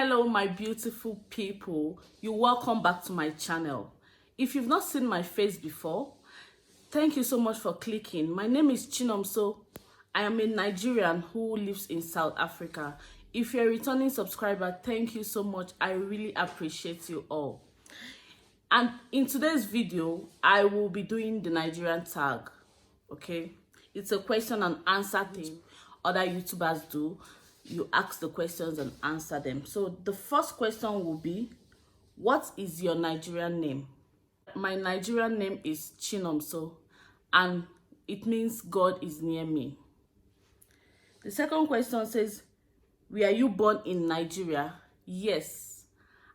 Hello my beautiful people, you're welcome back to my channel. If you've not seen my face before, thank you so much for clicking. My name is Chinomso. I am a Nigerian who lives in South Africa. If you're a returning subscriber, thank you so much. I really appreciate you all. And in today's video, I will be doing the Nigerian tag. Okay, it's a question and answer thing other YouTubers do. You ask the questions and answer them. So the first question will be, what is your Nigerian name? My Nigerian name is Chinomso, and it means God is near me. The second question says, were you born in Nigeria? Yes,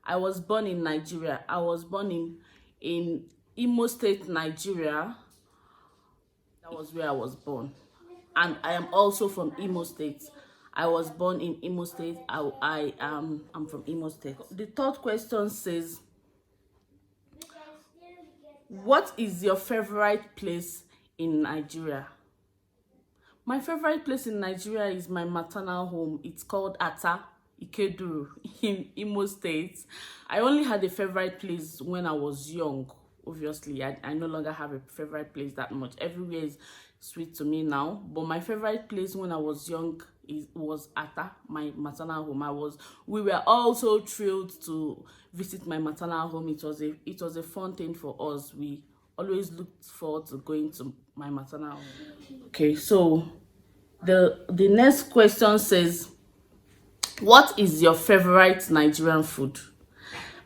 I was born in Nigeria. I was born in Imo State, Nigeria. That was where I was born. And I am also from Imo State. I was born in Imo State. I'm from Imo State. The third question says, what is your favorite place in Nigeria? My favorite place in Nigeria is my maternal home. It's called Ata Ikeduru in Imo State. I only had a favorite place when I was young. Obviously, I no longer have a favorite place that much. Everywhere is sweet to me now. But my favorite place when I was young was Ata, my maternal home. We were all so thrilled to visit my maternal home. It was a fun thing for us. We always looked forward to going to my maternal home. Okay, so the next question says, what is your favorite Nigerian food?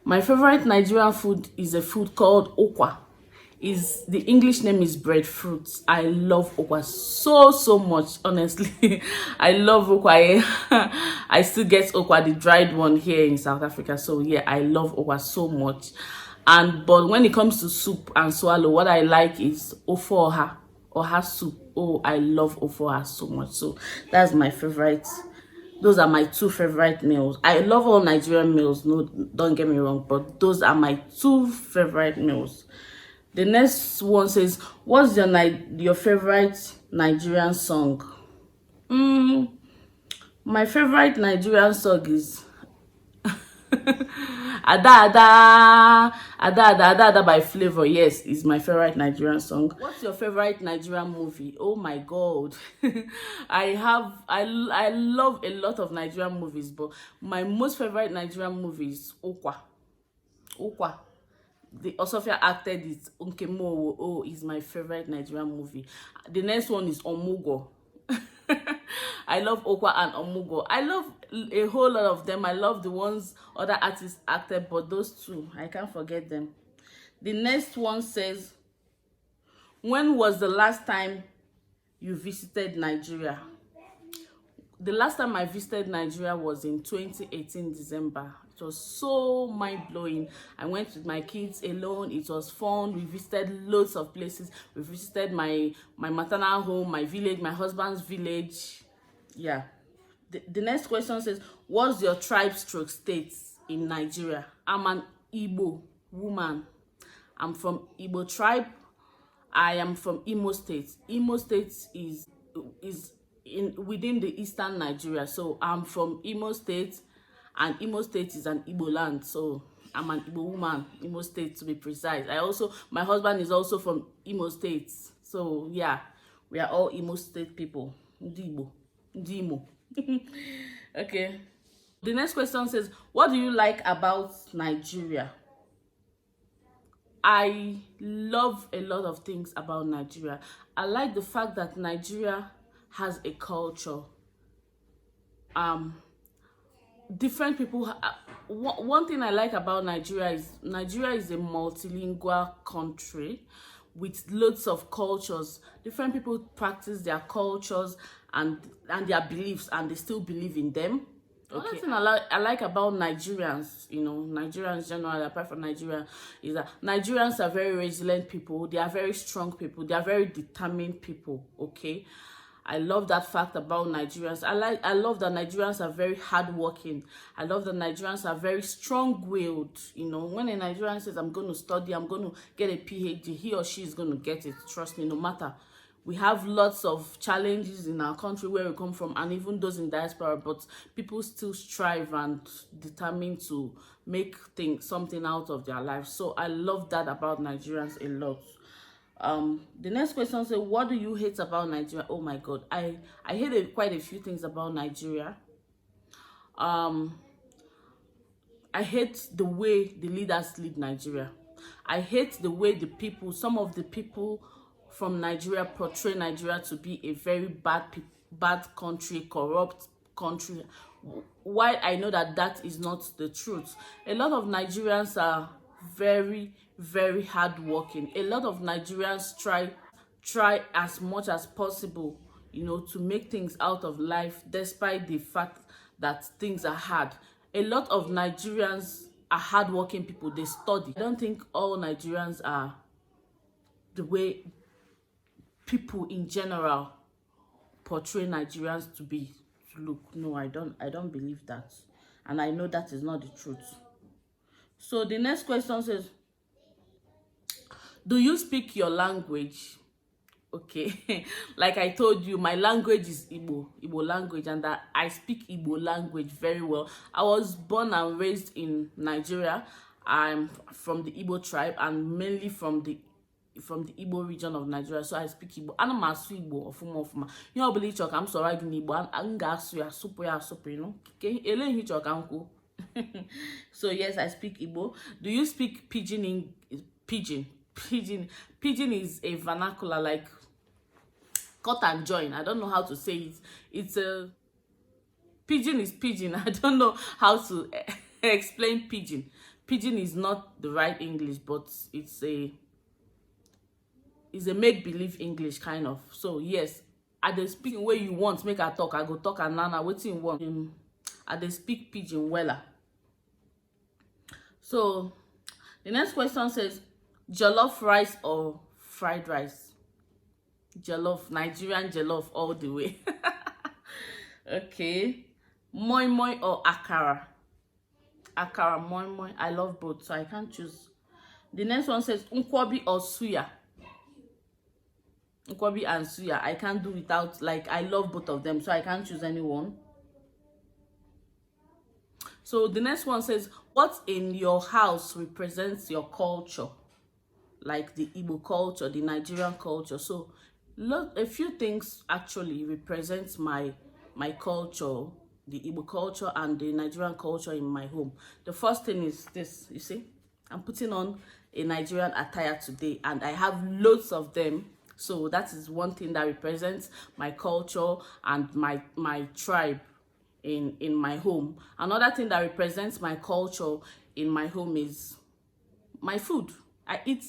My favorite Nigerian food is a food called okwa. The English name is breadfruit. I love okwa so much, honestly. I love okwa. I still get okwa, the dried one, here in South Africa. So yeah, I love okwa so much. But when it comes to soup and swallow, what I like is ofoha, oha soup. Oh, I love ofoha so much. So that's my favorite. Those are my two favorite meals. I love all Nigerian meals, no, don't get me wrong, but those are my two favorite meals. The next one says, what's your favorite Nigerian song? My favorite Nigerian song is Ada Ada by Flavor. Yes, is my favorite Nigerian song. What's your favorite Nigerian movie? Oh my god. I love a lot of Nigerian movies, but my most favorite Nigerian movie is Okwa. The Osofia acted it. Nkemo Oh is my favorite Nigerian movie. The next one is Omugo. I love Okwa and Omugo. I love a whole lot of them. I love the ones other artists acted, but those two, I can't forget them. The next one says, when was the last time you visited Nigeria? The last time I visited Nigeria was in 2018 December. It was so mind-blowing. I went with my kids alone. It was fun. We visited loads of places. We visited my maternal home, my village, my husband's village. Yeah. The next question says, what's your tribe stroke state in Nigeria? I'm an Igbo woman. I'm from Igbo tribe. I am from Imo State. Imo State is within the eastern Nigeria. So I'm from Imo State, and Imo State is an Igbo land. So I'm an Igbo woman, Imo State to be precise. My husband is also from Imo State. So yeah, we are all Imo State people. Igbo. Okay. The next question says, what do you like about Nigeria? I love a lot of things about Nigeria. I like the fact that Nigeria has a culture. Different people. One thing I like about Nigeria is a multilingual country with loads of cultures. Different people practice their cultures and their beliefs, and they still believe in them. Okay. Another thing I like about Nigerians, Nigerians generally, apart from Nigeria, is that Nigerians are very resilient people. They are very strong people. They are very determined people. Okay, I love that fact about Nigerians. I love that Nigerians are very hardworking. I love that Nigerians are very strong-willed. When a Nigerian says, I'm going to study, I'm going to get a PhD, he or she is going to get it. Trust me, no matter We have lots of challenges in our country where we come from, and even those in diaspora, but people still strive and determined to make something out of their lives. So I love that about Nigerians a lot. The next question says, what do you hate about Nigeria? Oh my god, I hate quite a few things about Nigeria. I hate the way the leaders lead Nigeria. I hate the way some of the people from Nigeria portray Nigeria to be a very bad country, corrupt country, while I know that that is not the truth. A lot of Nigerians are very, very hardworking. A lot of Nigerians try as much as possible, to make things out of life, despite the fact that things are hard. A lot of Nigerians are hardworking people. They study. I don't think all Nigerians are the way people in general portray Nigerians to look. No, I don't believe that, and I know that is not the truth. So the next question says, do you speak your language? Okay. Like I told you, my language is Igbo language, and that I speak Igbo language very well. I was born and raised in Nigeria. I'm from the Igbo tribe, and mainly from the Igbo region of Nigeria, so I speak Igbo. Ana m asụ Igbo ofuma. Ihe ọ bụla ịchọ ka m sọrọ gị n'Igbo, m ga-asụ ya, sụpụ ya asụpụ, ele ihe ịchọ ka m kwuo. So yes, I speak Igbo. Do you speak Pidgin? Pidgin is a vernacular, like cut and join. I don't know how to say it. It's a Pidgin is Pidgin. I don't know how to explain Pidgin. Pidgin is not the right English, but it's a make-believe English kind of. So yes, I dey speak where you want make I talk, I go talk and nana wetin you want. I dey speak Pidgin wella. So the next question says, jollof rice or fried rice? Jollof, Nigerian jollof all the way. Okay. Moi moi or akara? Akara, moi moi. I love both, so I can't choose. The next one says, nkwobi or suya? Nkwobi and suya. I can't do without, like, I love both of them, so I can't choose anyone. So the next one says, what in your house represents your culture? Like the Igbo culture, the Nigerian culture. So a few things actually represent my culture, the Igbo culture and the Nigerian culture in my home. The first thing is this. You see, I'm putting on a Nigerian attire today, and I have loads of them. So that is one thing that represents my culture and my tribe in my home. Another thing that represents my culture in my home is my food. I eat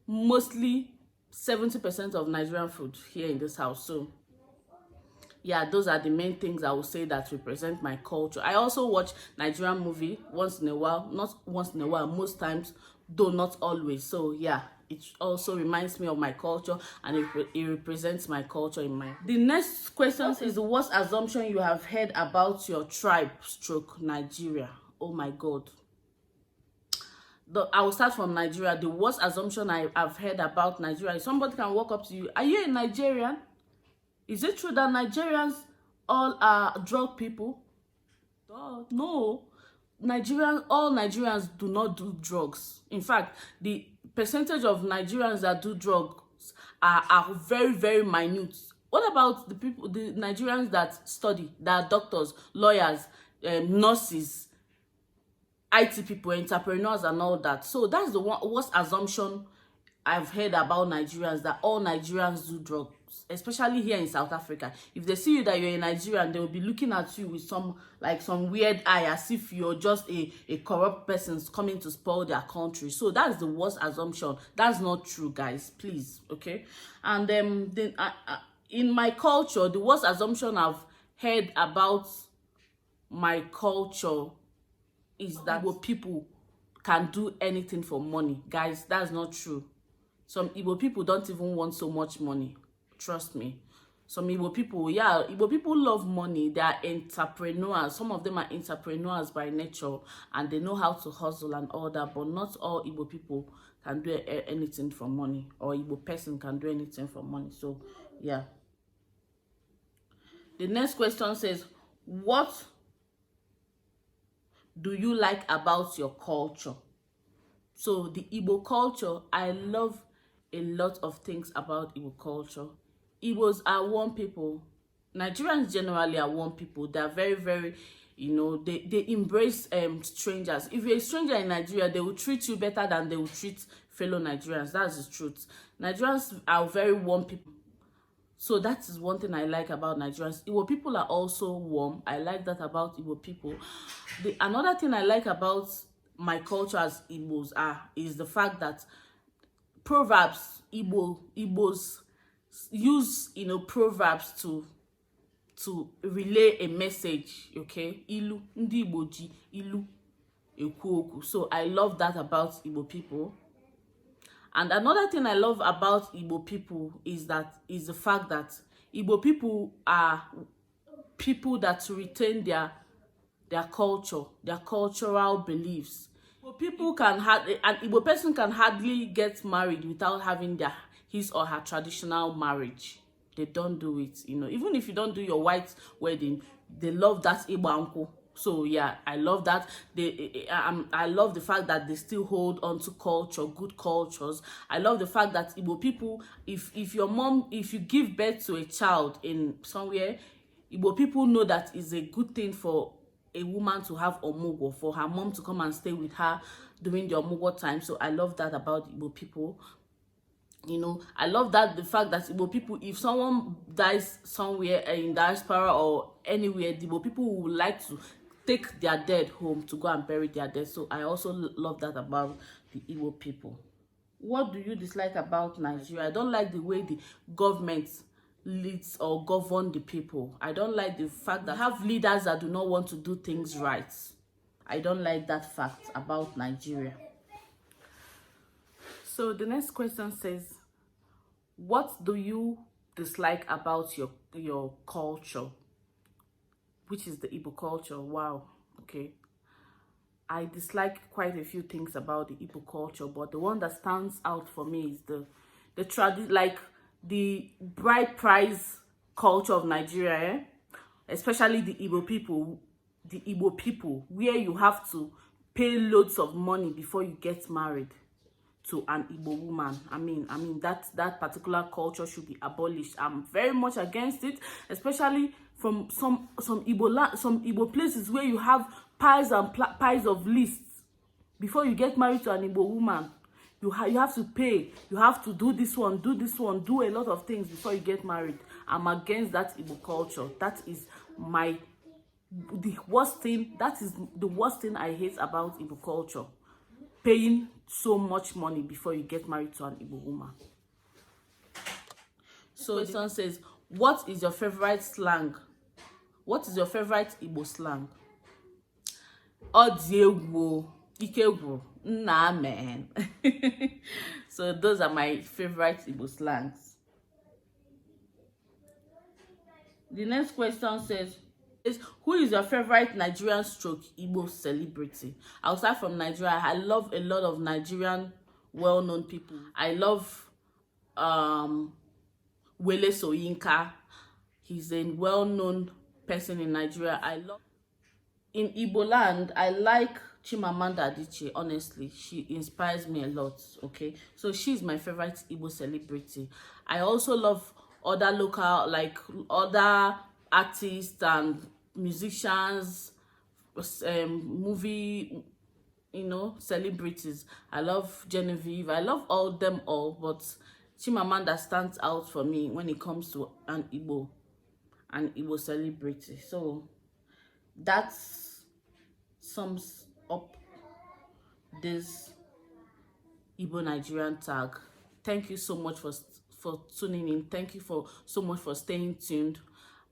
mostly 70% of Nigerian food here in this house. So yeah, those are the main things I would say that represent my culture. I also watch Nigerian movie once in a while, not once in a while, most times, though not always. So yeah, it also reminds me of my culture, and it represents my culture in my... The next question is, what assumption you have heard about your tribe / Nigeria? Oh my god. I will start from Nigeria. The worst assumption I've heard about Nigeria is somebody can walk up to you. Are you a Nigerian? Is it true that Nigerians all are drug people? No. All Nigerians do not do drugs. In fact, the percentage of Nigerians that do drugs are very, very minute. What about the Nigerians that study, that are doctors, lawyers, nurses, IT people, entrepreneurs and all that? So that's the worst assumption I've heard about Nigerians, that all Nigerians do drugs, especially here in South Africa. If they see you that you're a Nigerian, they will be looking at you with some weird eye, as if you're just a corrupt person coming to spoil their country. So that's the worst assumption. That's not true, guys. Please, okay? And then in my culture, the worst assumption I've heard about my culture is that people can do anything for money. Guys, that's not true. Some Igbo people don't even want so much money. Trust me. Some Igbo people, Igbo people love money. They are entrepreneurs. Some of them are entrepreneurs by nature, and they know how to hustle and all that. But not all Igbo people can do anything for money, or Igbo person can do anything for money. So Yeah. The next question says, what do you like about your culture? So the Igbo culture, I love a lot of things about Igbo culture. Igbos are warm people. Nigerians generally are warm people. They are very, very, they embrace strangers. If you're a stranger in Nigeria, they will treat you better than they will treat fellow Nigerians. That's the truth. Nigerians are very warm people. So that is one thing I like about Nigerians. Igbo people are also warm. I like that about Igbo people. Another thing I like about my culture as Igbos is the fact that proverbs, Igbos use, proverbs to relay a message, okay? Ilu, ndi Igbo ji ilu ekwu okwu. So I love that about Igbo people. And another thing I love about Igbo people is the fact that Igbo people are people that retain their culture, their cultural beliefs. Igbo people an Igbo person can hardly get married without having his or her traditional marriage. They don't do it, Even if you don't do your white wedding, they love that Igbo uncle. So yeah, I love that. I love the fact that they still hold on to culture, good cultures. I love the fact that Igbo people, if you give birth to a child in somewhere, Igbo people know that it's a good thing for a woman to have omugo, for her mom to come and stay with her during the omugo time. So I love that about Igbo people. I love that the fact that Igbo people, if someone dies somewhere in diaspora or anywhere, the Igbo people would like to take their dead home to go and bury their dead. So I also love that about the Igbo people. What do you dislike about Nigeria? I don't like the way the government leads or govern the people. I don't like the fact that have leaders that do not want to do things right. I don't like that fact about Nigeria. So the next question says, what do you dislike about your culture? Which is the Igbo culture. Wow. Okay. I dislike quite a few things about the Igbo culture, but the one that stands out for me is the bride price culture of Nigeria, especially the Igbo people, where you have to pay loads of money before you get married to an Igbo woman. I mean that particular culture should be abolished. I'm very much against it, especially from some Igbo places where you have piles and piles of lists before you get married to an Igbo woman. You have to pay. You have to do this one, do a lot of things before you get married. I'm against that Igbo culture. That is the worst thing. That is the worst thing I hate about Igbo culture. Paying so much money before you get married to an Igbo woman. So this one says, what is your favorite slang? What is your favorite Igbo slang? Obidiegwu, ikegwu, nah man. So those are my favorite Igbo slangs. The next question says, who is your favorite Nigerian stroke Igbo celebrity? I'll start from Nigeria. I love a lot of Nigerian well-known people. I love Wele Soyinka. He's a well-known person in Nigeria. In Igbo land, I like Chimamanda Adichie. Honestly, she inspires me a lot. Okay, so she's my favorite Igbo celebrity. I also love other local, like other artists and musicians, movie, celebrities. I love Genevieve. I love them all, but Chimamanda stands out for me when it comes to an Igbo celebrity. So that sums up this Igbo Nigerian tag. Thank you so much for tuning in. Thank you so much for staying tuned.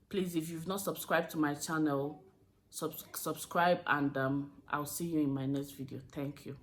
Please, if you've not subscribed to my channel, subscribe, and I'll see you in my next video. Thank you.